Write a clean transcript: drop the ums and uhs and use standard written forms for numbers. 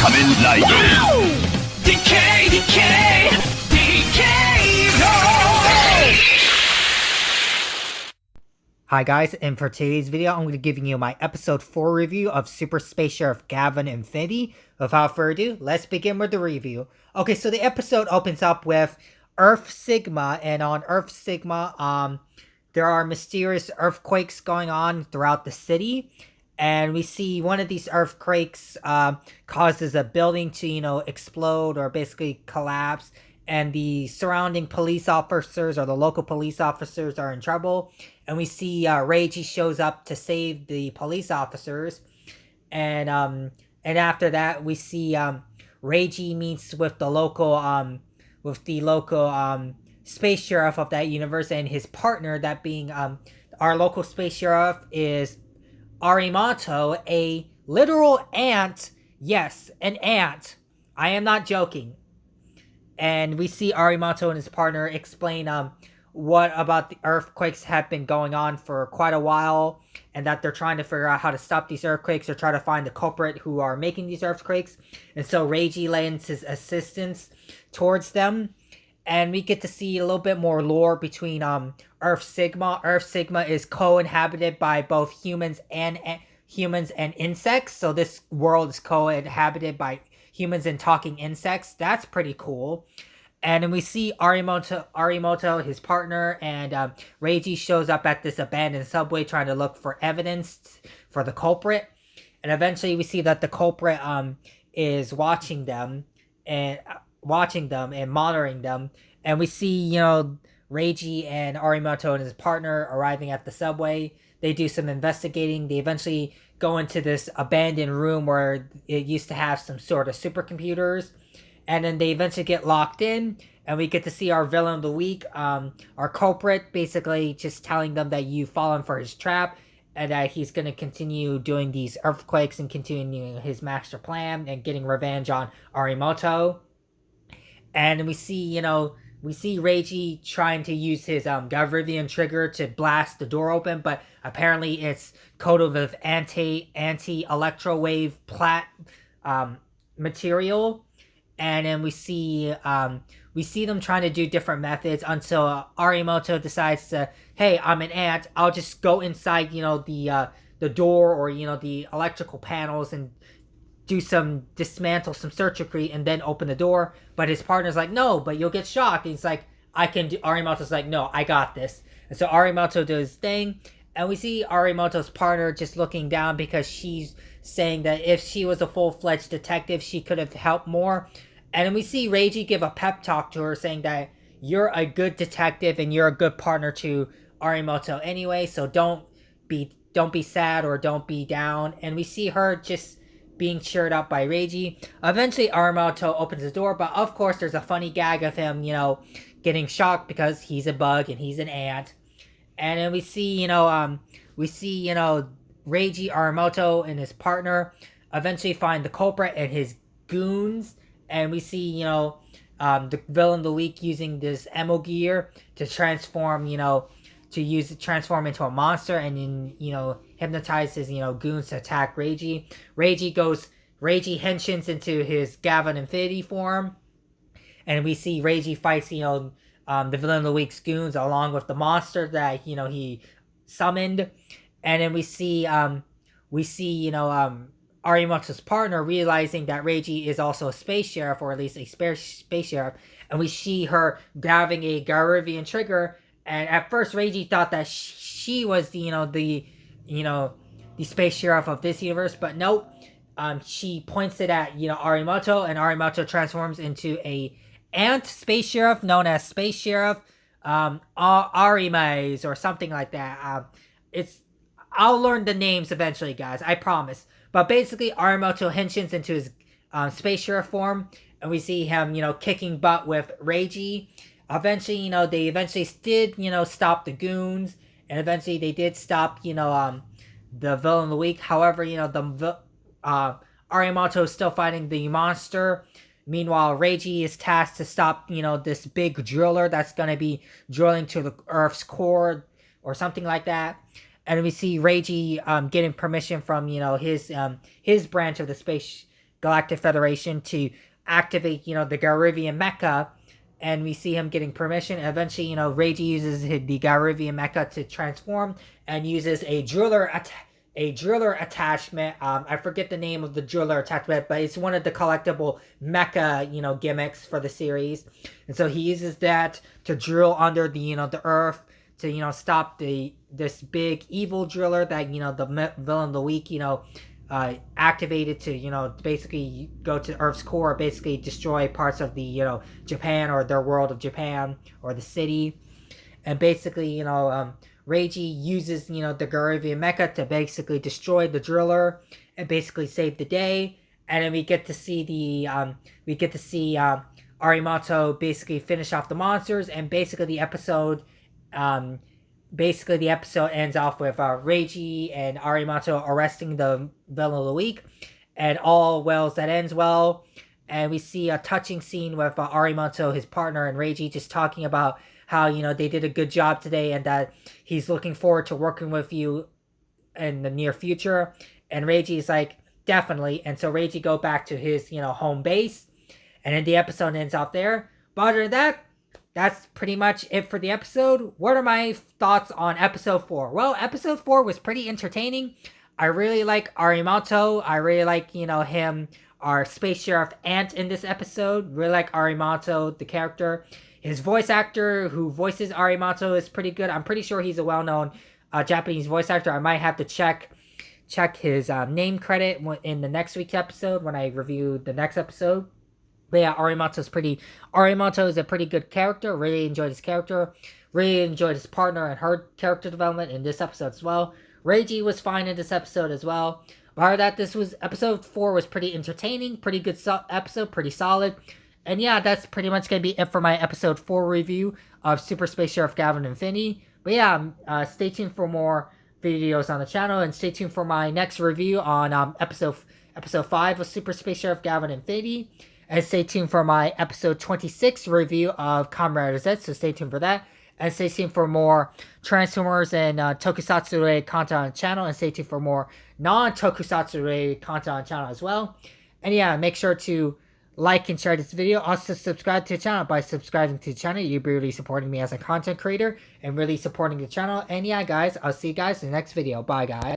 仮面ライダー Decay, decay, decay, no! Hi guys, and for today's video, I'm going to be giving you my episode 4 review of Super Space Sheriff Gavan Infinity. Without further ado, let's begin with the review. Okay, so the episode opens up with Earth Sigma, and on Earth Sigma, there are mysterious earthquakes going on throughout the city. And we see one of these earthquakes causes a building to, explode or basically collapse. And the surrounding police officers or the local police officers are in trouble. And we see Reiji shows up to save the police officers. And after that, we see Reiji meets with the local space sheriff of that universe and his partner. That being our local space sheriff is Arimato, a literal ant. Yes, an ant. I am not joking. And we see Arimato and his partner explain what about the earthquakes have been going on for quite a while, and that they're trying to figure out how to stop these earthquakes or try to find the culprit who are making these earthquakes. And so Reiji lends his assistance towards them. And we get to see a little bit more lore between Earth Sigma. Earth Sigma is co-inhabited by both humans and insects. So this world is co-inhabited by humans and talking insects. That's pretty cool. And then we see Arimoto, his partner, and Reiji shows up at this abandoned subway trying to look for evidence for the culprit. And eventually we see that the culprit is watching them and monitoring them. And we see, Reiji and Arimoto and his partner arriving at the subway. They do some investigating. They eventually go into this abandoned room where it used to have some sort of supercomputers. And then they eventually get locked in. And we get to see our villain of the week, our culprit, basically just telling them that you've fallen for his trap. And that he's going to continue doing these earthquakes and continuing his master plan and getting revenge on Arimoto. And we see, Reiji trying to use his Gavrivian trigger to blast the door open, but apparently it's coated with anti-electrowave material. And then we see them trying to do different methods until Arimoto decides to, hey, I'm an ant, I'll just go inside, the door or, the electrical panels and dismantle some circuitry and then open the door. But his partner's like, no, but you'll get shocked. And he's like, Arimoto's like, no, I got this. And so Arimoto does his thing. And we see Arimoto's partner just looking down because she's saying that if she was a full-fledged detective, she could have helped more. And then we see Reiji give a pep talk to her saying that you're a good detective and you're a good partner to Arimoto anyway. So don't be sad or don't be down. And we see her just being cheered up by Reiji. Eventually, Arimoto opens the door, but of course, there's a funny gag of him, getting shocked because he's a bug and he's an ant. And then we see, Reiji, Arimoto, and his partner eventually find the culprit and his goons. And we see, the villain of the week using this emo gear to transform, transform into a monster and then, hypnotize his, goons to attack Reiji. Reiji henshins into his Gavan Infinity form. And we see Reiji fights, the villain of the week's goons along with the monster that, he summoned. And then we see, Arimoto's partner realizing that Reiji is also a space sheriff, or at least a space sheriff. And we see her grabbing a Garivian trigger. And at first, Reiji thought that she was the space sheriff of this universe, but nope. She points it at Arimoto, and Arimoto transforms into a ant space sheriff known as Space Sheriff Arimaze or something like that. I'll learn the names eventually, guys. I promise. But basically, Arimoto henshins into his space sheriff form, and we see him kicking butt with Reiji. Eventually, they did, stop the goons, and eventually they did stop, the villain of the week. However, Arimoto is still fighting the monster. Meanwhile, Reiji is tasked to stop, this big driller that's going to be drilling to the Earth's core or something like that. And we see Reiji getting permission from, his branch of the space Galactic Federation to activate, the Garivian Mecha, and we see him getting permission. And eventually, Reiji uses the Garivian Mecha to transform and uses a driller attachment. I forget the name of the driller attachment, but it's one of the collectible mecha, gimmicks for the series. And so he uses that to drill under the earth to, stop this big evil driller that, the villain of the week, activated to, basically go to Earth's core, basically destroy parts of the, Japan, or their world of Japan, or the city. And basically, Reiji uses, the Garivian Mecha to basically destroy the driller and basically save the day. And then we get to see Arimato basically finish off the monsters, and basically the episode ends off with Reiji and Arimato arresting the villain of the week, and all wells that ends well. And we see a touching scene with Arimato, his partner, and Reiji just talking about how, they did a good job today, and that he's looking forward to working with you in the near future. And Reiji's like, definitely. And so Reiji go back to his, home base, and then the episode ends off there. But other than that, that's pretty much it for the episode. What are my thoughts on episode 4? Well, episode 4 was pretty entertaining. I really like Arimato. I really like, him, our Space Sheriff Ant in this episode. Really like Arimato, the character. His voice actor who voices Arimato is pretty good. I'm pretty sure he's a well-known Japanese voice actor. I might have to check his name credit in the next week's episode when I review the next episode. But yeah, Arimato is a pretty good character. Really enjoyed his character. Really enjoyed his partner and her character development in this episode as well. Reiji was fine in this episode as well. But that, episode 4 was pretty entertaining. Pretty good episode. Pretty solid. And yeah, that's pretty much going to be it for my episode 4 review of Super Space Sheriff Gavan Infinity. But yeah, stay tuned for more videos on the channel, and stay tuned for my next review on episode 5 of Super Space Sheriff Gavan Infinity. And stay tuned for my episode 26 review of Kamen Rider Z, so stay tuned for that. And stay tuned for more Transformers and Tokusatsu related content on the channel, and stay tuned for more non-Tokusatsu related content on the channel as well. And yeah, make sure to like and share this video. Also subscribe to the channel. By subscribing to the channel, you'll be really supporting me as a content creator and really supporting the channel. And yeah, guys, I'll see you guys in the next video. Bye, guys.